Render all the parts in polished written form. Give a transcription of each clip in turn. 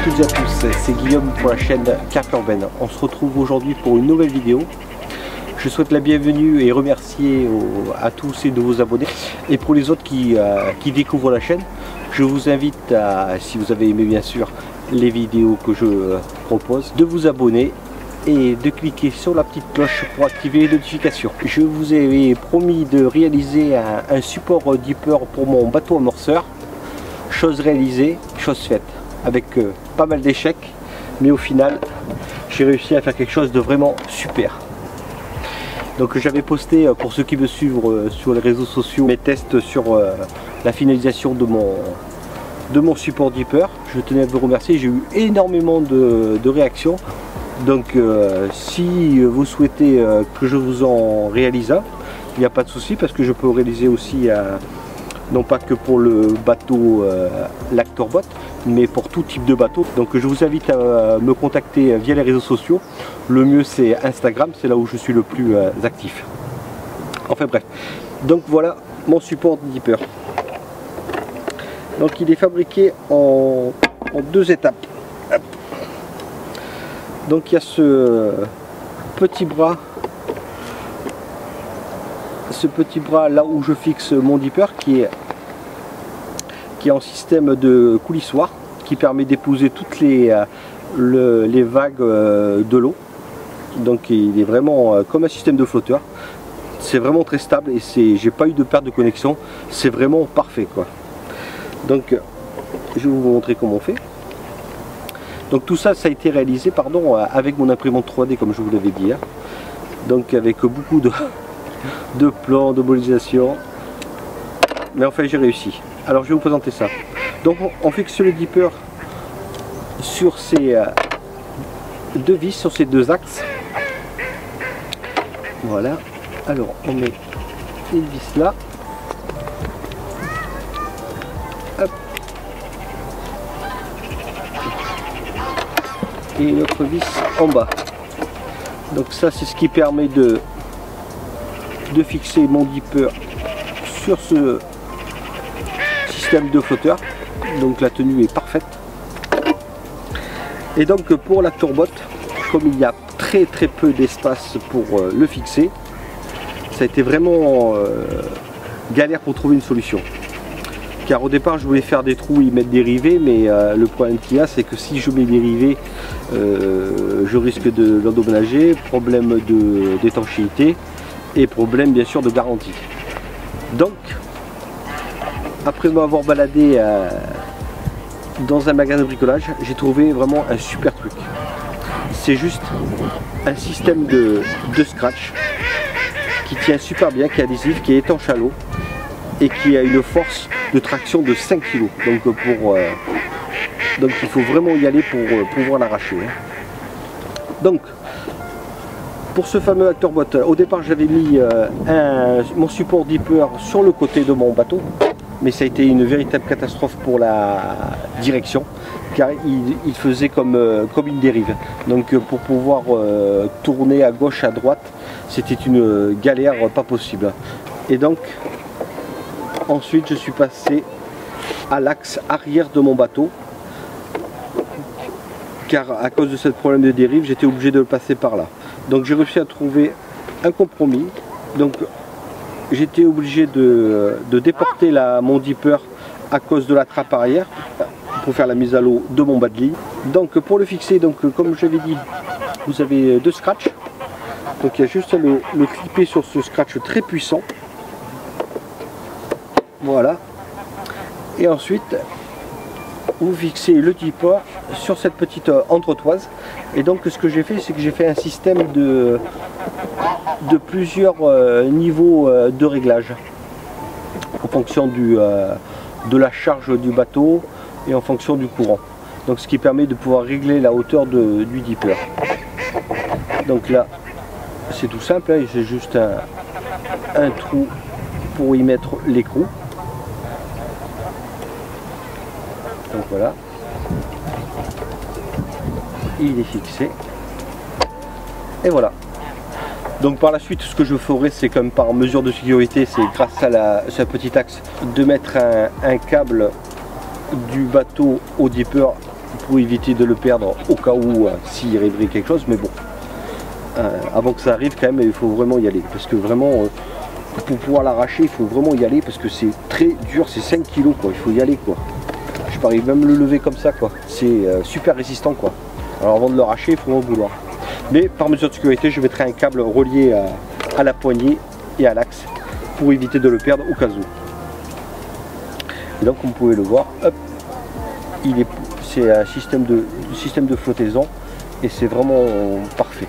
toutes et à tous, c'est Guillaume pour la chaîne Carte Urbaine. On se retrouve aujourd'hui pour une nouvelle vidéo. Je souhaite la bienvenue et remercier à tous ces nouveaux abonnés. Et pour les autres qui découvrent la chaîne, je vous invite à, si vous avez aimé bien sûr les vidéos que je propose, de vous abonner et de cliquer sur la petite cloche pour activer les notifications. Je vous ai promis de réaliser un support Deeper pour mon bateau amorceur. Chose réalisée, chose faite, avec pas mal d'échecs, mais au final j'ai réussi à faire quelque chose de vraiment super. Donc j'avais posté, pour ceux qui me suivent sur les réseaux sociaux, mes tests sur la finalisation de mon support Deeper. Je tenais à vous remercier, j'ai eu énormément de réactions. Donc si vous souhaitez que je vous en réalise un, il n'y a pas de souci, parce que je peux réaliser aussi non pas que pour le bateau l'Actorbot, mais pour tout type de bateau. Donc je vous invite à me contacter via les réseaux sociaux. Le mieux c'est Instagram, c'est là où je suis le plus actif. Enfin bref, donc voilà mon support Deeper. Donc il est fabriqué en deux étapes. Hop. Donc il y a ce petit bras là où je fixe mon Deeper qui est en système de coulissoire, qui permet d'épouser toutes les vagues de l'eau. Donc il est vraiment comme un système de flotteur. C'est vraiment très stable et j'ai pas eu de perte de connexion. C'est vraiment parfait quoi. Donc je vais vous montrer comment on fait. Donc tout ça, ça a été réalisé avec mon imprimante 3D comme je vous l'avais dit. Donc avec beaucoup de plans, de modélisation. Mais enfin j'ai réussi. Alors je vais vous présenter ça. Donc on fixe le Deeper sur ces deux vis, sur ces deux axes. Voilà. Alors on met une vis là. Hop. Et une autre vis en bas. Donc ça c'est ce qui permet de fixer mon Deeper sur ce système de flotteur. Donc la tenue est parfaite. Et donc pour l'Actorbot, comme il y a très peu d'espace pour le fixer, ça a été vraiment galère pour trouver une solution. Car au départ je voulais faire des trous et y mettre des rivets, mais le problème qu'il y a c'est que si je mets des rivets, je risque de l'endommager, problème d'étanchéité et problème bien sûr de garantie. Donc après m'avoir baladé dans un magasin de bricolage, j'ai trouvé vraiment un super truc. C'est juste un système de scratch qui tient super bien, qui est adhésif, qui est étanche à l'eau et qui a une force de traction de 5 kg. Donc il faut vraiment y aller pour pouvoir l'arracher. Donc pour ce fameux Actorbot, au départ j'avais mis mon support Deeper sur le côté de mon bateau, mais ça a été une véritable catastrophe pour la direction, car il faisait comme une dérive. Donc pour pouvoir tourner à gauche, à droite, c'était une galère pas possible. Et donc ensuite je suis passé à l'axe arrière de mon bateau, car à cause de ce problème de dérive j'étais obligé de le passer par là. Donc j'ai réussi à trouver un compromis. Donc j'étais obligé de déporter mon Deeper à cause de la trappe arrière pour faire la mise à l'eau de mon bas de ligne. Donc pour le fixer, comme je l'avais dit, vous avez deux scratchs. Donc il y a juste à le clipper sur ce scratch très puissant. Voilà. Et ensuite vous fixez le Deeper sur cette petite entretoise. Et donc ce que j'ai fait, c'est que j'ai fait un système de plusieurs niveaux de réglage en fonction de la charge du bateau et en fonction du courant. Donc ce qui permet de pouvoir régler la hauteur du Deeper. Donc là c'est tout simple, hein, c'est juste un trou pour y mettre l'écrou. Donc voilà, il est fixé et voilà. Donc par la suite ce que je ferai, c'est comme par mesure de sécurité, c'est grâce à ce petit axe de mettre un câble du bateau au Deeper pour éviter de le perdre au cas où s'il arriverait quelque chose. Mais bon, avant que ça arrive quand même, il faut vraiment y aller. Parce que vraiment, pour pouvoir l'arracher, il faut vraiment y aller parce que c'est très dur, c'est 5 kg quoi, il faut y aller quoi. Je peux arriver même le lever comme ça quoi, c'est super résistant quoi. Alors avant de l'arracher, il faut en vouloir. Mais par mesure de sécurité, je mettrai un câble relié à la poignée et à l'axe pour éviter de le perdre au cas où. Et donc comme vous pouvez le voir, hop, c'est un système de flottaison et c'est vraiment parfait.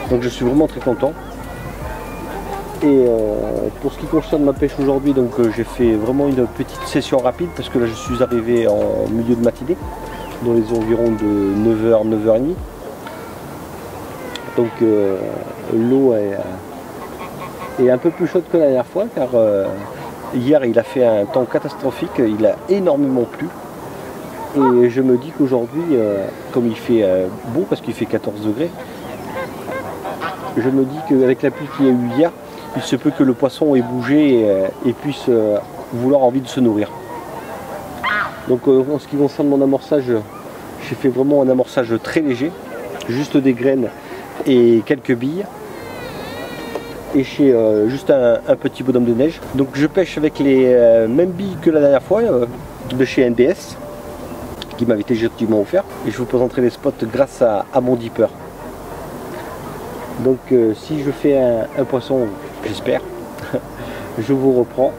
Donc je suis vraiment très content. Et pour ce qui concerne ma pêche aujourd'hui, donc j'ai fait vraiment une petite session rapide parce que là je suis arrivé en milieu de matinée, dans les environs de 9h, 9h30. Donc l'eau est un peu plus chaude que la dernière fois car hier il a fait un temps catastrophique, il a énormément plu. Et je me dis qu'aujourd'hui, comme il fait beau parce qu'il fait 14 degrés, je me dis qu'avec la pluie qu'il y a eu hier, il se peut que le poisson ait bougé et puisse vouloir envie de se nourrir. Donc en ce qui concerne mon amorçage, j'ai fait vraiment un amorçage très léger, juste des graines et quelques billes. Et j'ai juste un petit bonhomme de neige. Donc je pêche avec les mêmes billes que la dernière fois, de chez NDS, qui m'avait été gentiment offert. Et je vous présenterai les spots grâce à mon dipper. Donc si je fais un poisson, j'espère, je vous reprends.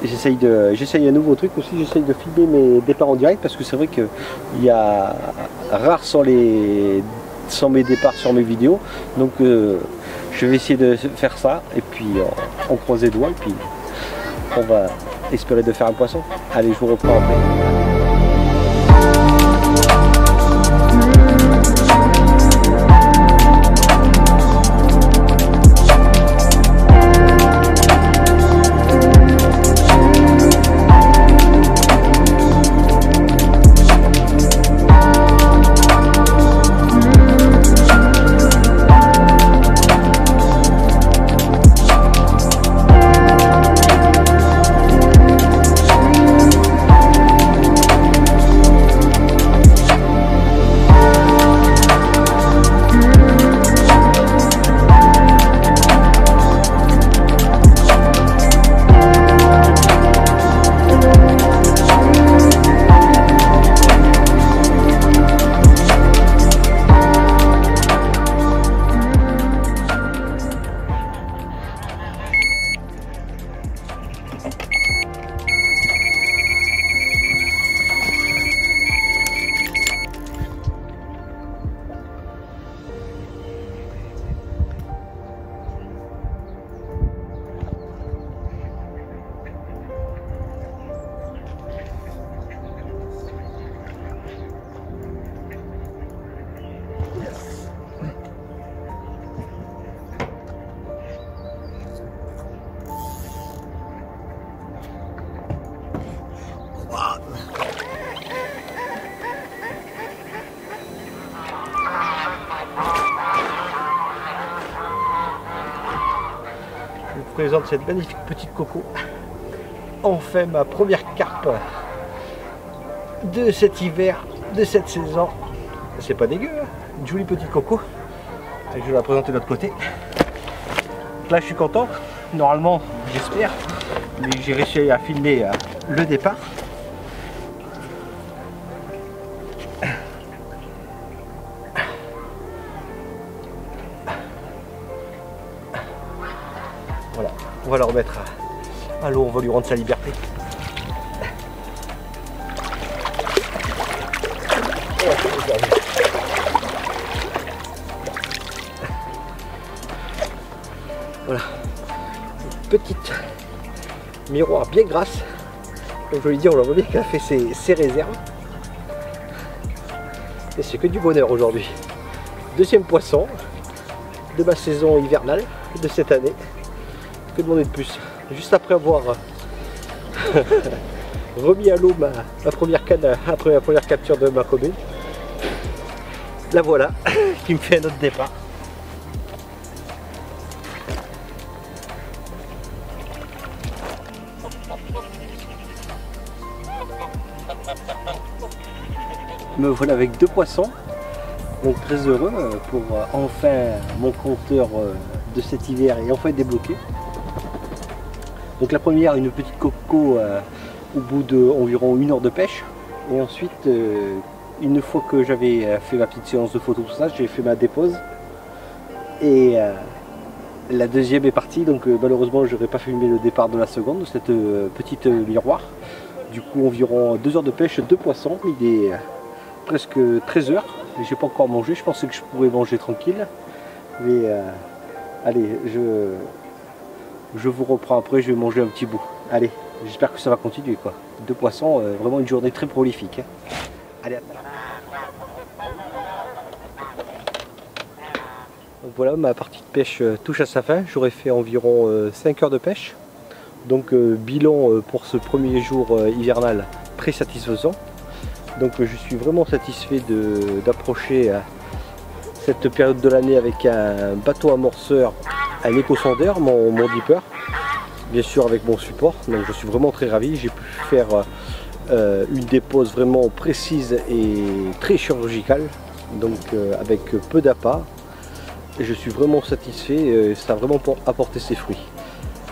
J'essaye un nouveau truc aussi, j'essaye de filmer mes départs en direct parce que c'est vrai qu'il y a rare sans mes départs sur mes vidéos. Donc je vais essayer de faire ça et puis on croise les doigts et puis on va espérer de faire un poisson. Allez, je vous reprends après. Je vous présente cette magnifique petite coco. Enfin ma première carpe de cet hiver, de cette saison. C'est pas dégueu, hein, une jolie petite coco. Et je vais la présenter de l'autre côté. Là je suis content, normalement j'espère, mais j'ai réussi à filmer le départ. Voilà, on va la remettre à l'eau, on va lui rendre sa liberté. Voilà, une petite miroir bien grasse. Comme je vous l'ai dit, on voit bien qu'elle a fait ses réserves. Et c'est que du bonheur aujourd'hui. Deuxième poisson de ma saison hivernale de cette année. Que demander de plus? Juste après avoir remis à l'eau ma première canne, après ma première capture de ma commune. La voilà, qui me fait un autre départ. me voilà avec 2 poissons. Donc très heureux pour enfin mon compteur de cet hiver est enfin débloqué. Donc la première, une petite coco au bout d'environ 1 heure de pêche. Et ensuite, une fois que j'avais fait ma petite séance de photo, tout ça, j'ai fait ma dépose. Et la deuxième est partie, donc malheureusement je n'aurais pas filmé le départ de la seconde, de cette petite miroir. Du coup environ 2 heures de pêche, 2 poissons, il est presque 13 heures. Et j'ai pas encore mangé, je pensais que je pourrais manger tranquille. Mais allez, je vous reprends après, je vais manger un petit bout. Allez, j'espère que ça va continuer quoi. 2 poissons, vraiment une journée très prolifique. Hein. Allez, donc voilà, ma partie de pêche touche à sa fin. J'aurais fait environ 5 heures de pêche. Donc bilan pour ce premier jour hivernal très satisfaisant. Donc je suis vraiment satisfait d'approcher cette période de l'année avec un bateau amorceur, un éco-sondeur, mon dipper, bien sûr avec mon support. Donc je suis vraiment très ravi. J'ai pu faire une dépose vraiment précise et très chirurgicale, donc avec peu d'appât. Je suis vraiment satisfait, ça a vraiment apporté ses fruits.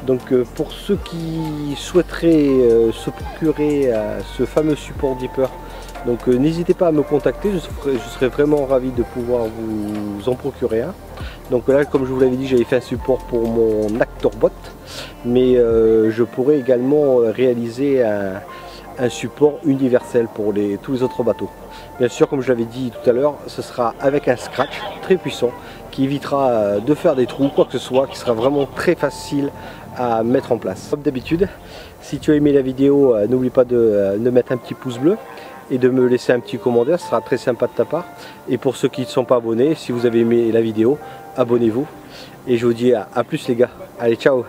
Donc pour ceux qui souhaiteraient se procurer ce fameux support dipper, donc n'hésitez pas à me contacter, je serais vraiment ravi de pouvoir vous en procurer un. Donc là, comme je vous l'avais dit, j'avais fait un support pour mon Actorbot, mais je pourrais également réaliser un support universel pour tous les autres bateaux. Bien sûr, comme je l'avais dit tout à l'heure, ce sera avec un scratch très puissant qui évitera de faire des trous, quoi que ce soit, qui sera vraiment très facile à mettre en place. Comme d'habitude, si tu as aimé la vidéo, n'oublie pas de mettre un petit pouce bleu et de me laisser un petit commentaire, ce sera très sympa de ta part. Et pour ceux qui ne sont pas abonnés, si vous avez aimé la vidéo, abonnez-vous. Et je vous dis à plus les gars. Allez, ciao!